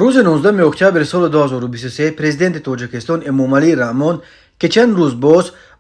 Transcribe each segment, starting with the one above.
روز 19 اکتبر سال 2023 پرزیدنت تاجیکستان امامعلی رحمان که چند روز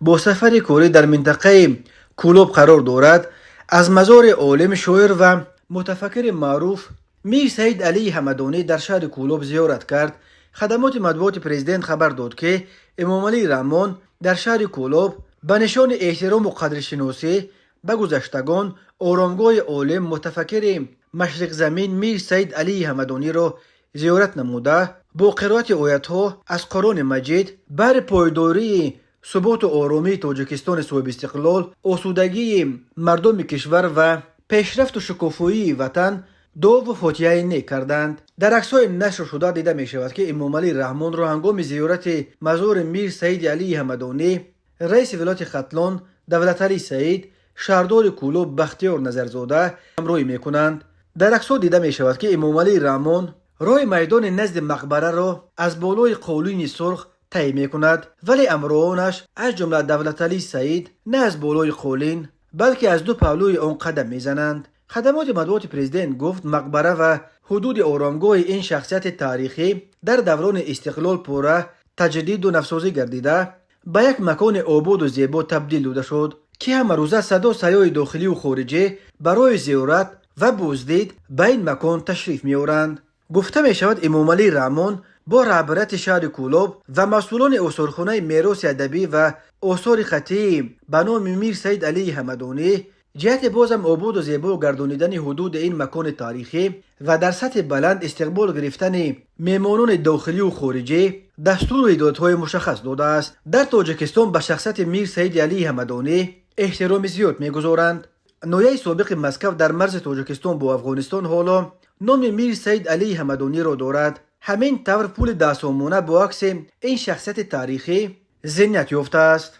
با سفر کاری در منطقه کولوب قرار دارد، از مزار عالم شاعر و متفکر معروف میر سید علی حمدانی در شهر کولوب زیارت کرد. خدمات مطبوعات پرزیدنت خبر داد که امامعلی رحمان در شهر کولوب به نشان احترام و قدرشناسی به گذشتگان آرامگاه عالم متفکر مشرق زمین میر سید علی حمدانی را زیارت نموده با قرائت آیت‌ها از قرآن مجید بر پایداری ثبات و آرامی تاجیکستان صاحب استقلال، آسودگی مردم کشور و پیشرفت و شکوفایی وطن دعا و فاتحه نیک کردند. در عکس‌های نشر شده دیده می شود که امامعلی رحمان را هنگام زیارت مزار میر سید علی حمدانی رئیس ولایت ختلان دولتعلی سعید، شهردار کولوب بختیار نظرزاده همراهی می کنند. در عکس‌ها دیده می شود که امامعلی رحمان راه میدان نزد مقبره را از بالای قالین سرخ طی می کند، ولی همراهانش از جمله دولتعلی سعید نه از بالای قالین بلکه از دو پهلوی آن قدم می زنند. خدمات مطبوعات پرزیدنت گفت مقبره و حدود آرامگاه این شخصیت تاریخی در دوران استقلال پوره تجدید و نوسازی گردیده به یک مکان آباد و زیبا تبدیل داده شد که همه روزه صدا سیاح داخلی و خارجی برای زیارت و بازدید به این مکان تشریف می آورند. گفته می شود امامعلی رحمان با رهبریت شهر کولوب و مسئولان آثارخانه میراث ادبی و آثار خطی به نام میر سید علی حمدانی جهت بازم آباد و زیبا گردانیدن حدود این مکان تاریخی و در سطح بلند استقبال گرفتن مهمانان داخلی و خارجی دستور و هدایت‌های مشخص داده است. در تاجیکستان به شخصیت میر سید علی حمدانی احترام زیاد می‌گذارند. نایه سابق مسکو در مرز تاجیکستان با افغانستان حالا نام میر سید علی حمدانی را دارد. همین طور پول 10 سامانه با عکس این شخصیت تاریخی زینت یافته است.